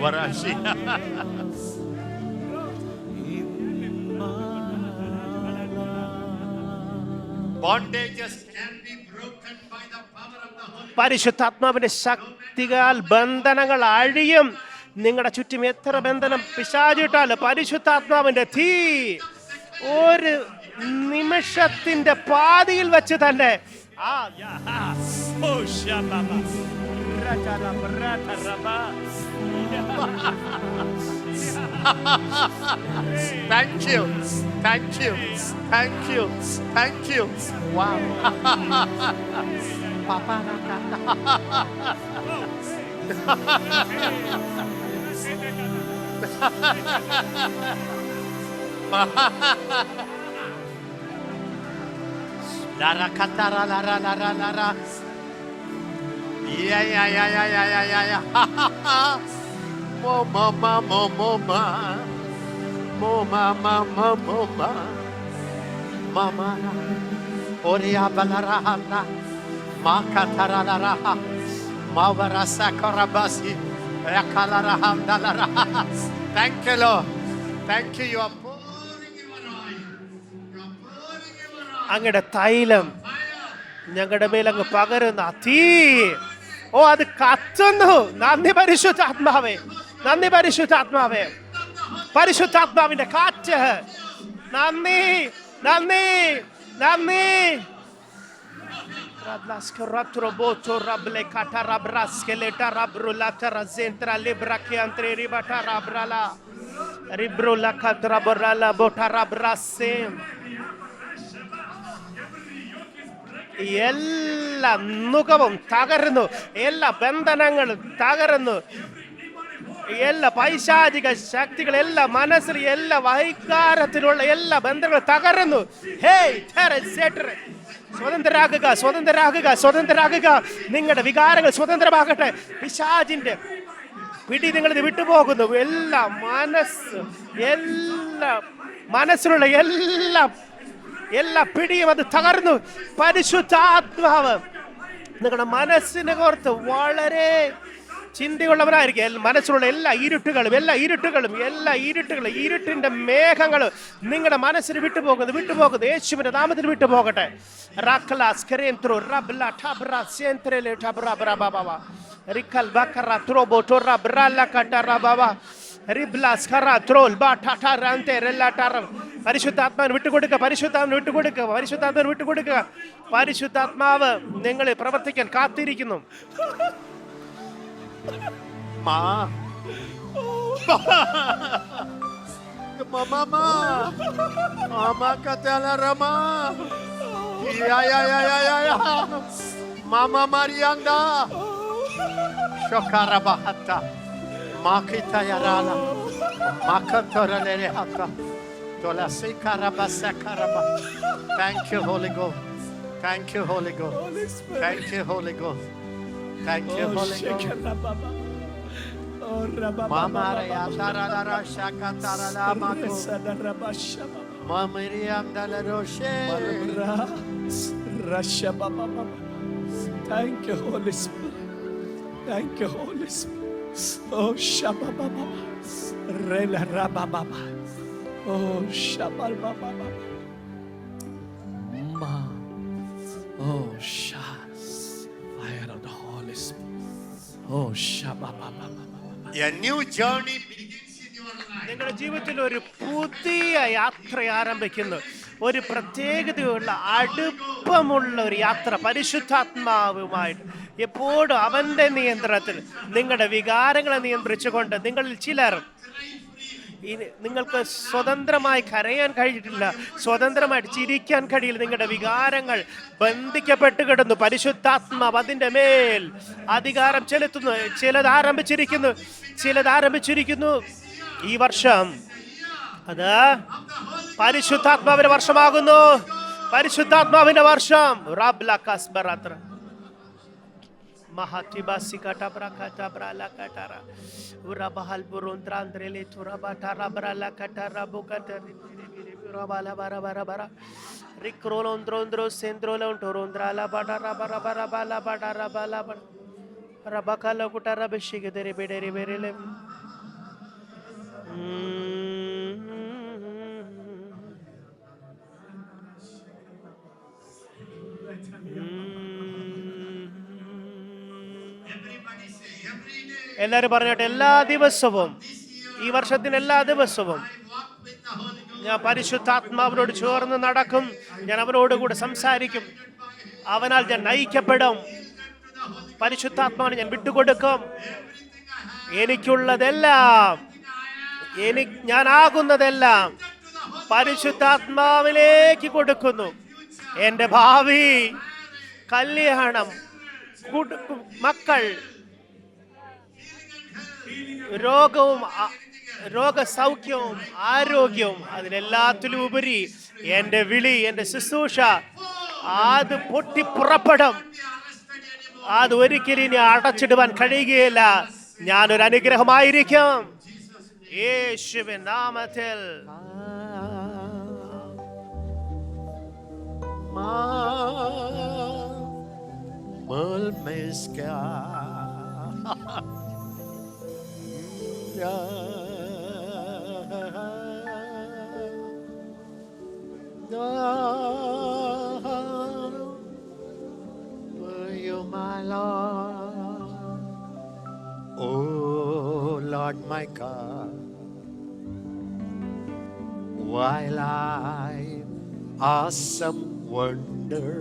Warashi. Bondages can be broken by the power of the Holy പരിശുദ്ധാത്മാവിന്റെ ശക്തിയാൽ ബന്ധനങ്ങൾ അഴിയും. നിങ്ങളുടെ ചുറ്റും എത്ര ബന്ധനം പിശാചിട്ടാൽ പരിശുദ്ധാത്മാവിന്റെ തീ ഒരു നിമിഷത്തിന്റെ പാതിയിൽ വെച്ച് തന്നെ Thank you. Thank you. Thank you. Thank you. Wow. Papa Lara katara lara lara lara. Yeah yeah yeah yeah yeah yeah yeah yeah. Mo mama mo mama. Mo mama mo mama. Mama. Oria balara handa. Ma katara lara. Ma varasa karabasi. Rakalara handa lara. Thank you Lord. Thank you. You are pouring your oil. You are pouring your oil. അങ്ങയുടെ തൈലം ഞങ്ങളുടെ മേലങ്ങ് പകരുന്ന തീ, ഓ അത് കത്തുന്നു. നന്ദി പരിശുദ്ധാത്മാവേ, നന്ദി പരിശുദ്ധാത്മാവേ, പരിശുദ്ധാത്മാവിന്റെ കാറ്റ്. നന്ദി നന്ദി നന്ദി. എല്ലാ നുകവും തകരുന്നു, എല്ലാ ബന്ധനങ്ങളും തകരുന്നു, എല്ലാ പൈശാചിക ശക്തികൾ, എല്ലാ മനസ്സിൽ, എല്ലാ വൈകാരത്തിലുള്ള എല്ലാ ബന്ധങ്ങളും തകരുന്നു. സ്വതന്ത്രരാകുക, സ്വതന്ത്രരാകുക, സ്വതന്ത്രരാകുക. നിങ്ങളുടെ വികാരങ്ങൾ സ്വതന്ത്രമാകട്ടെ. പിശാചിന്റെ പിടി നിങ്ങളിത് വിട്ടുപോകുന്നു. എല്ലാ മനസ്സിലുള്ള എല്ലാ പിടിയും അത് തകർന്നു. പരിശുദ്ധാത്മാവ് നിങ്ങളുടെ മനസ്സിനെ ഓർത്ത് വളരെ ചിന്തയുള്ളവരായിരിക്കും. മനസ്സിലുള്ള എല്ലാ ഇരുട്ടുകളും ഇരുട്ടിന്റെ മേഘങ്ങളും നിങ്ങളുടെ മനസ്സിന് വിട്ടുപോകുന്നു. യേശുവിന്റെ നാമത്തിൽ വിട്ടുപോകട്ടെ. പരിശുദ്ധാത്മാവിന് വിട്ടുകൊടുക്കുക, പരിശുദ്ധാത്മാവ് നിങ്ങളെ പ്രവർത്തിക്കാൻ കാത്തിരിക്കുന്നു. Ma. Mama. Mama katala rama. Ya. Mama Marianda. Shokara bahata. Makita yarala. Makatora lerehata. Tola sikaraba sakaraba. Thank you, Holy Ghost. Thank you, Holy Ghost. Holy Spirit. Thank you, Holy Ghost. Thank you, Oh, Holy Ghost. Shekarababa. Oh, Rababa. Mama Raya Tarara Shaka Tarala Mako. Resadarabashaba. Mamiriam Dalaroshe. Malabra. Rashababa. Thank you, Holy Spirit. Thank you, Holy Spirit. Oh, Shababa. Rela Rababa. Oh, Shababa. Ma. Oh, Shas. Fire of the Holy Spirit. Oh, Shababa. A new journey begins in your life. നിങ്ങളുടെ ജീവിതത്തിൽ ഒരു പുതിയ യാത്ര ആരംഭിക്കുന്നു. ഒരു പ്രത്യേകതയുള്ള അടുപ്പമുള്ള ഒരു യാത്ര പരിശുദ്ധാത്മാവുമായിട്ട് എപ്പോഴും അവൻ്റെ നിയന്ത്രണത്തിൽ നിങ്ങളുടെ വികാരങ്ങളെ നിയന്ത്രിച്ചുകൊണ്ട് നിങ്ങളിൽ ചിലർ നിങ്ങൾക്ക് സ്വതന്ത്രമായി കരയാൻ കഴിഞ്ഞിട്ടില്ല, സ്വതന്ത്രമായിട്ട് ചിരിക്കാൻ കഴിയില്ല. നിങ്ങളുടെ വികാരങ്ങൾ ബന്ധിക്കപ്പെട്ട് കിടന്നു. പരിശുദ്ധാത്മാവ് അതിൻ്റെ മേൽ അധികാരം ചെലുത്തുന്നു. ചിലത് ആരംഭിച്ചിരിക്കുന്നു. ഈ വർഷം അത് പരിശുദ്ധാത്മാവിന്റെ വർഷമാകുന്നു. പരിശുദ്ധാത്മാവിന്റെ വർഷം. Mahatibasi katabra katabra la katara urabahal burundrandrele turabata brala katara bukatari urabala bara bara bara rikrolondrondro sendrolon torundrala badara bara bara bala badara bala rabakala kutara beshigedere bedere berele Everybody say, every day എല്ലാവരും പറഞ്ഞോട്ടെ, എല്ലാ ദിവസവും, ഈ വർഷത്തിന് എല്ലാ ദിവസവും I walk with the Holy Ghost. ഞാൻ പരിശുദ്ധാത്മാവിനോട് ചേർന്ന് നടക്കും. ഞാൻ അവനോട് കൂടെ സംസാരിക്കും. അവനാൽ ഞാൻ നയിക്കപ്പെടും. പരിശുദ്ധാത്മാവിനെ ഞാൻ വിട്ടുകൊടുക്കും. എനിക്കുള്ളതെല്ലാം, ഞാനാകുന്നതെല്ലാം പരിശുദ്ധാത്മാവിലേക്ക് കൊടുക്കുന്നു. എൻ്റെ ഭാവി, കല്യാണം, മക്കൾ, രോഗസൗഖ്യവും ആരോഗ്യവും, അതിനെല്ലാത്തിലും ഉപരി എൻ്റെ വിളി, എൻ്റെ ശുശ്രൂഷ അത് പൊട്ടിപ്പുറപ്പെടും. അത് ഒരിക്കലും ഇനി അടച്ചിടുവാൻ കഴിയുകയില്ല. ഞാനൊരു അനുഗ്രഹമായിരിക്കും യേശുവിൻ നാമത്തിൽ. You, my Lord, oh Lord my God, while I awesome wonder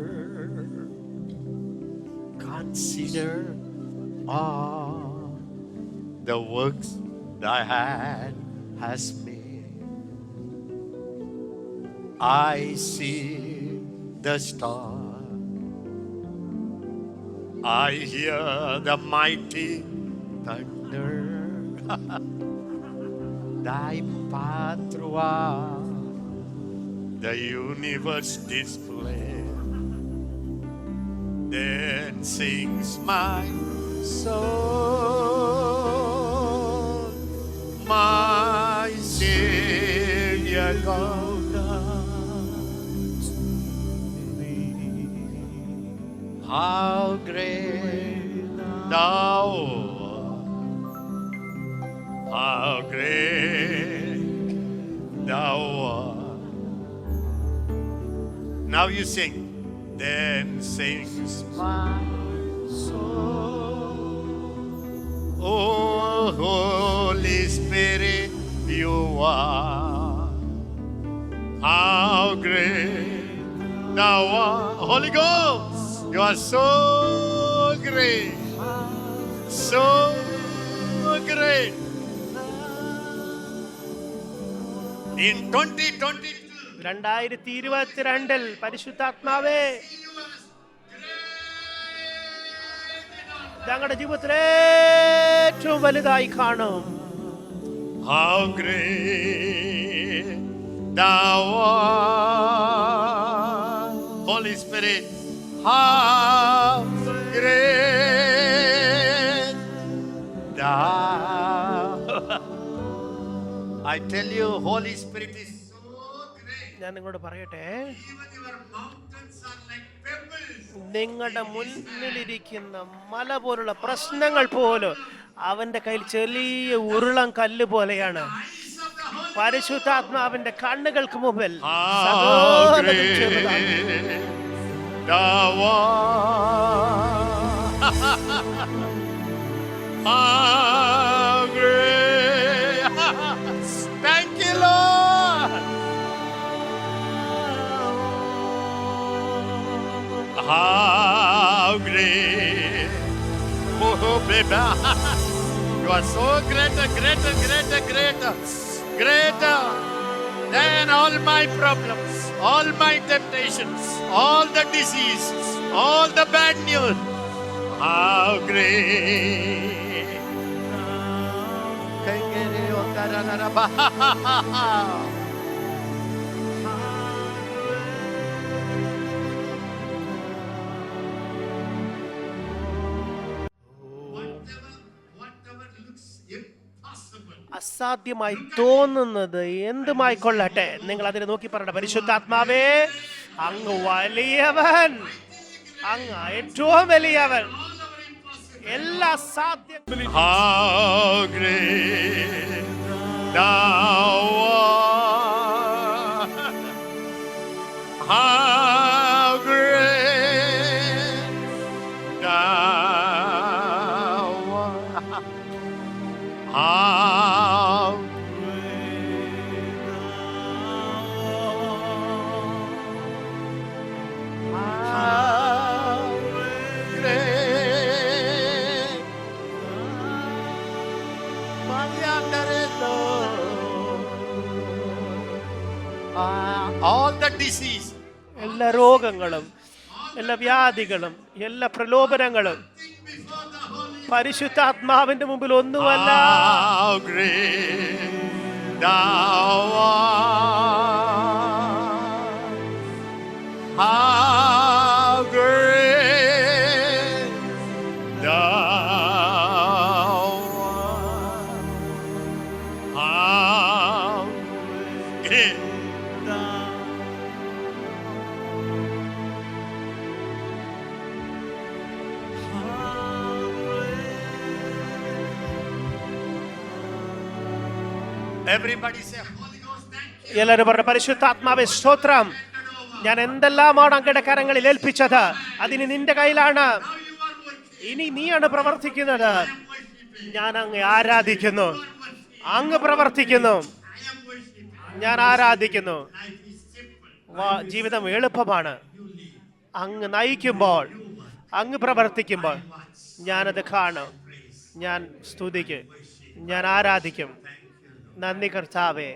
consider all the works thy hand has made. I see the stars, I hear the mighty thunder. Thy path throughout the universe display. Then sings my soul, my Savior God. How great thou art, how great thou art. Now you sing. Then sings my soul, oh Holy Spirit, you are. How great thou art. Holy Ghost, you are so great, so great. In 2022, 2022 പരിശുദ്ധാത്മാവേ, ഞങ്ങളുടെ ജീവിതത്തിൽ ഏറ്റവും വലുതായി കാണും. how great thou art. Holy Spirit, how great thou. I tell you, Holy Spirit is so great. ഞാൻ നിങ്ങളോട് പറയട്ടെ, Even your mountains are like pebbles. നിങ്ങളുടെ മുന്നിലിരിക്കുന്ന മല പോലുള്ള പ്രശ്നങ്ങൾ പോലും അവന്റെ കയ്യിൽ ചെറിയ ഉരുളൻ കല്ല് പോലെയാണ്. Eyes of the Holy പരിശുദ്ധാത്മാവിന്റെ കണ്ണുകൾക്ക് മുമ്പിൽ how സകലതും ചെറുതാണ്. great thou art. How great. Thank you, Lord. How great. Oh, baby. You are so greater, greater, greater, greater, greater than all my problems, all my temptations, all the disease, all the bad news. How great. whatever looks impossible. അസാധ്യമായി തോന്നുന്നത് എന്തുമായിക്കൊള്ളട്ടെ, നിങ്ങൾ അതിനെ നോക്കി പറയണം, പരിശുദ്ധാത്മാവേ, അങ്ങ് വലിയവൻ, അങ്ങ് ഏറ്റവും വലിയവൻ, എല്ലാ സാധ്യങ്ങളും How great thou art. How great thou art. How all the disease, എല്ലാ രോഗങ്ങളും, എല്ലാ വ്യാധികളും, എല്ലാ പ്രലോഭനങ്ങളും Before the Holy പരിശുദ്ധാത്മാവിന്റെ മുമ്പിൽ ഒന്നുമല്ല. how great thou art. How great thou art. How great. Everybody say, Holy Ghost, thank you. എല്ലാവരും പറഞ്ഞ, പരിശുദ്ധാത്മാവേ സ്തോത്രം, ഞാൻ എന്തെല്ലാമാണ് അങ്ങയുടെ കരങ്ങളിൽ ഏൽപ്പിച്ചത്, അതിന് നിന്റെ കയ്യിലാണ്, Now you are working. ഇനി നീയാണ് പ്രവർത്തിക്കുന്നത്. ഞാൻ അങ്ങ് ആരാധിക്കുന്നു, അങ്ങ് പ്രവർത്തിക്കുന്നു, I am worshiping. ഞാൻ ആരാധിക്കുന്നു. Life is simple. ജീവിതം എളുപ്പമാണ്. അങ്ങ് നയിക്കുമ്പോൾ, അങ്ങ് പ്രവർത്തിക്കുമ്പോൾ ഞാനത് കാണും, ഞാൻ സ്തുതിക്കും, ഞാൻ ആരാധിക്കും. നന്ദി കർത്താവേ.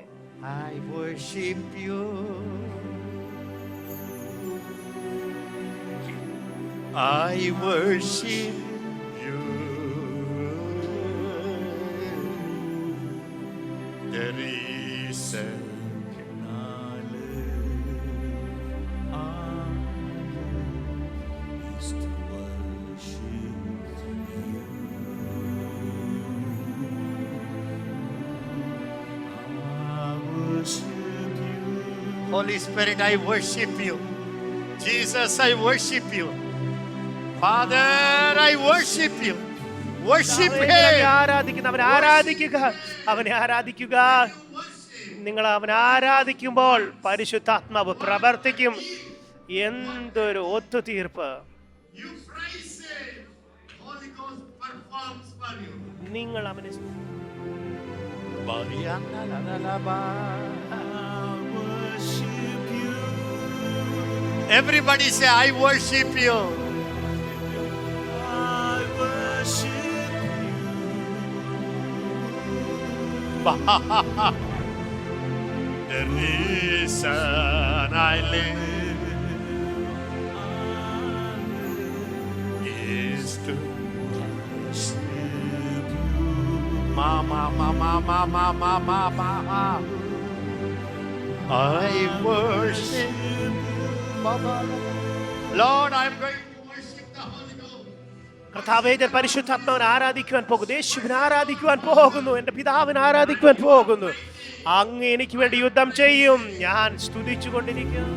I worship you. I worship you. There is a Holy Spirit, I worship you. Jesus, I worship you. Father, I worship you. Worship അവനെ Him. ആരാധിക്കുന്ന, അവനെ ആരാധിക്കുക, അവനെ ആരാധിക്കുക. നിങ്ങൾ അവനെ ആരാധിക്കുമ്പോൾ പരിശുദ്ധാത്മാവ് പ്രവർത്തിക്കും. എന്തൊരു ഒത്തുതീർപ്പ്! You praise Him. Holy Ghost performs for you. നിങ്ങൾ അവനെ Everybody say, I worship you. The reason I live is to Mama, mama, mama, mama, mama. I worship Baba. Lord, I'm going to Worship the Holy Ghost. കർത്താവേ, ഞാൻ പരിശുദ്ധാത്മാവിനെ ആരാധിക്കുവാൻ പോകുന്നു, യേശുവിനെ ആരാധിക്കുവാൻ പോകുന്നു, എൻ്റെ പിതാവിനെ ആരാധിക്കുവാൻ പോകുന്നു. അങ്ങ് എനിക്ക് വേണ്ടി യുദ്ധം ചെയ്യും. ഞാൻ സ്തുതിച്ചു കൊണ്ടിരിക്കും.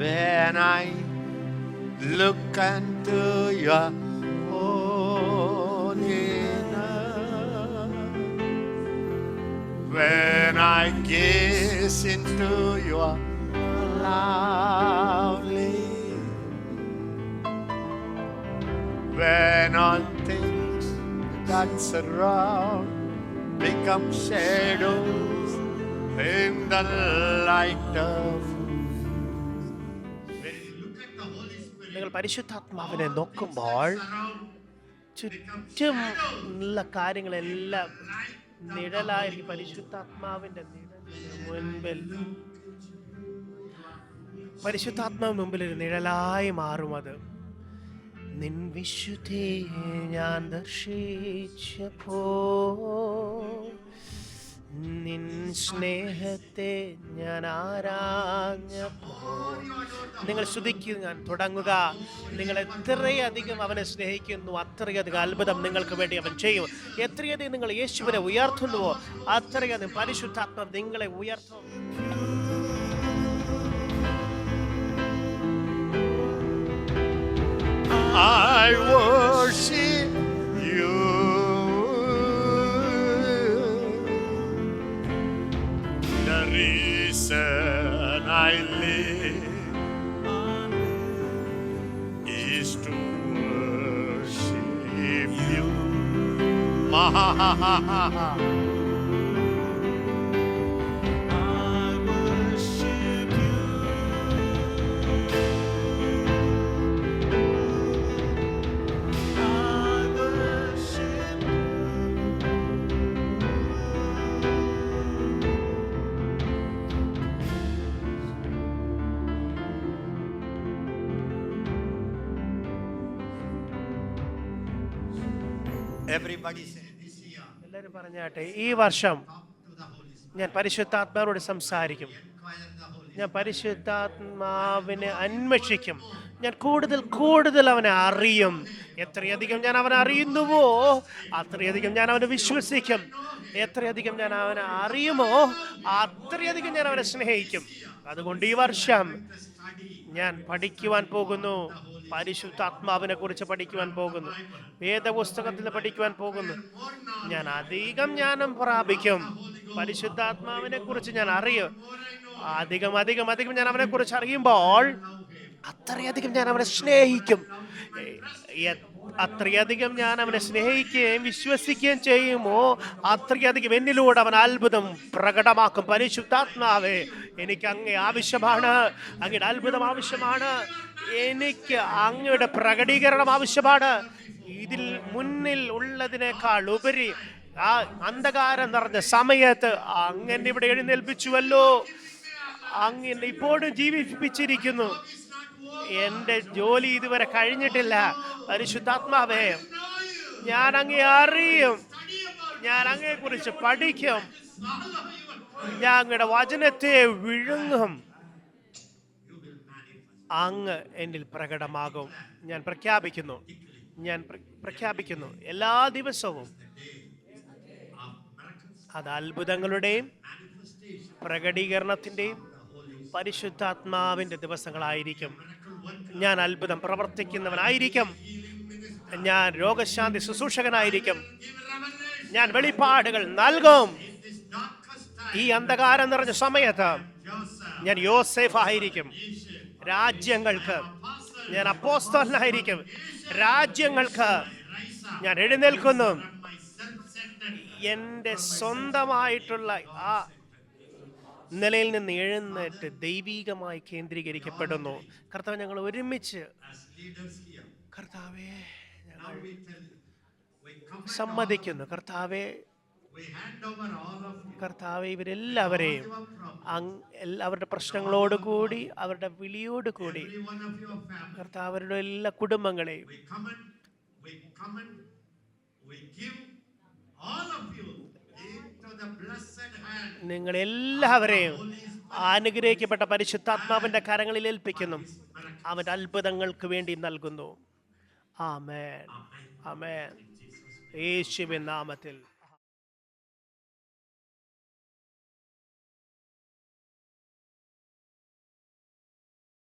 when I look unto your holiness, when I gaze into your lovely, when all things that surround become shadows in the light of നിങ്ങൾ പരിശുദ്ധാത്മാവിനെ നോക്കുമ്പോൾ ചുറ്റും ഉള്ള കാര്യങ്ങളെല്ലാം നിഴലായിരിക്കും. പരിശുദ്ധാത്മാവിന്റെ നിഴലിന് മുൻപിൽ, പരിശുദ്ധാത്മാവിന് മുമ്പിൽ ഒരു നിഴലായി മാറും അത്. നിൻ വിശുദ്ധി ഞാൻ ദർശിച്ചപ്പോ, നിൻ സ്നേഹത്തെ ഞാൻ ആരാഞ്ഞപ്പോൾ. നിങ്ങൾ സ്തുതിക്കാൻ തുടങ്ങുക. നിങ്ങൾ എത്രയധികം അവനെ സ്നേഹിക്കുന്നു, അത്രയധികം അത്ഭുതം നിങ്ങൾക്ക് വേണ്ടി അവൻ ചെയ്യും. എത്രയധികം നിങ്ങൾ യേശുവിനെ ഉയർത്തുന്നുവോ, അത്രയധികം പരിശുദ്ധാത്മാവ് നിങ്ങളെ ഉയർത്തും. I worship you. The reason I live is to worship you. Everybody say this year. എല്ലാവരും പറഞ്ഞാട്ടെ, ഈ വർഷം Talk to the Holy Spirit. ഞാൻ പരിശുദ്ധാത്മാവോട് സംസാരിക്കും. Inquire the Holy ഞാൻ പരിശുദ്ധാത്മാവിനെ അന്വേഷിക്കും. ഞാൻ കൂടുതൽ കൂടുതൽ അവനെ അറിയും. എത്രയധികം ഞാൻ അവനെ അറിയുന്നുവോ അത്രയധികം ഞാൻ അവനെ വിശ്വസിക്കും. എത്രയധികം ഞാൻ അവനെ അറിയുമോ അത്രയധികം ഞാൻ അവനെ സ്നേഹിക്കും. അതുകൊണ്ട് ഈ വർഷം ഞാൻ പഠിക്കുവാൻ പോകുന്നു. പരിശുദ്ധാത്മാവിനെ കുറിച്ച് പഠിക്കുവാൻ പോകുന്നു. വേദപുസ്തകത്തിൽ പഠിക്കുവാൻ പോകുന്നു. ഞാൻ അധികം ജ്ഞാനം പ്രാപിക്കും. പരിശുദ്ധാത്മാവിനെ കുറിച്ച് ഞാൻ അറിയും. അധികം അധികം അധികം ഞാൻ അവനെ കുറിച്ച് അറിയുമ്പോൾ അത്രയധികം ഞാൻ അവനെ സ്നേഹിക്കും. അത്രയധികം ഞാൻ അവനെ സ്നേഹിക്കുകയും വിശ്വസിക്കുകയും ചെയ്യുമോ അത്രയധികം എന്നിലൂടെ അവൻ അത്ഭുതം പ്രകടമാക്കും. പരിശുദ്ധാത്മാവേ, എനിക്ക് അങ്ങേ ആവശ്യമാണ്. അങ്ങയുടെ അത്ഭുതം ആവശ്യമാണ്. എനിക്ക് അങ്ങയുടെ പ്രകടീകരണം ആവശ്യമാണ്. ഇതിൽ മുന്നിൽ ഉള്ളതിനേക്കാൾ ഉപരി ആ അന്ധകാരം നിറഞ്ഞ സമയത്ത് അങ്ങനെ ഇവിടെ എഴുന്നേൽപ്പിച്ചുവല്ലോ. അങ്ങനെ ഇപ്പോഴും ജീവിപ്പിച്ചിരിക്കുന്നു. എൻ്റെ ജോലി ഇതുവരെ കഴിഞ്ഞിട്ടില്ല. പരിശുദ്ധാത്മാവേ, ഞാൻ അങ്ങേ അറിയും. ഞാൻ അങ്ങയെ കുറിച്ച് പഠിക്കും. ഞാൻ അങ്ങയുടെ വചനത്തെ വിഴുങ്ങും. അങ്ങ് എന്നിൽ പ്രകടമാകും. ഞാൻ പ്രഖ്യാപിക്കുന്നു. പ്രഖ്യാപിക്കുന്നു എല്ലാ ദിവസവും അത് അത്ഭുതങ്ങളുടെയും പ്രകടീകരണത്തിൻ്റെയും പരിശുദ്ധാത്മാവിൻ്റെ ദിവസങ്ങളായിരിക്കും. ഞാൻ അത്ഭുതം പ്രവർത്തിക്കുന്നവനായിരിക്കും. ഞാൻ രോഗശാന്തി ശുശ്രൂഷകനായിരിക്കും. ഞാൻ വെളിപ്പാടുകൾ നൽകും. ഈ അന്ധകാരം നിറഞ്ഞ സമയത്ത് ഞാൻ യോസേഫ് ആയിരിക്കും. രാജ്യങ്ങൾക്ക് ഞാൻ അപ്പോസ്തലനായിരിക്കും. രാജ്യങ്ങൾക്ക് ഞാൻ എഴുന്നേൽക്കുന്നു. എൻ്റെ സ്വന്തമായിട്ടുള്ള ആ നിലയിൽ നിന്ന് എഴുന്നേറ്റ് ദൈവികമായി കേന്ദ്രീകരിക്കപ്പെടുന്നു. കർത്താവ്, ഞങ്ങൾ ഒരുമിച്ച് കർത്താവെ ഞങ്ങൾ സമ്മതിക്കുന്നു. കർത്താവെ, കർത്താവെ, ഇവരെല്ലാവരെയും അവരുടെ പ്രശ്നങ്ങളോടുകൂടി അവരുടെ വിളിയോടുകൂടി കർത്താവ് അവരുടെ എല്ലാ കുടുംബങ്ങളെയും we commend, we give all of you into the blessed hand. നിങ്ങളെല്ലാവരെയും അനുഗ്രഹിക്കപ്പെട്ട പരിശുദ്ധാത്മാവിന്റെ കരങ്ങളിൽ ഏൽപ്പിക്കുന്നു. അവന്റെ അത്ഭുതങ്ങൾക്ക് വേണ്ടി നൽകുന്നു. ആമേൻ, ആമേൻ. യേശുവിൻ നാമത്തിൽ.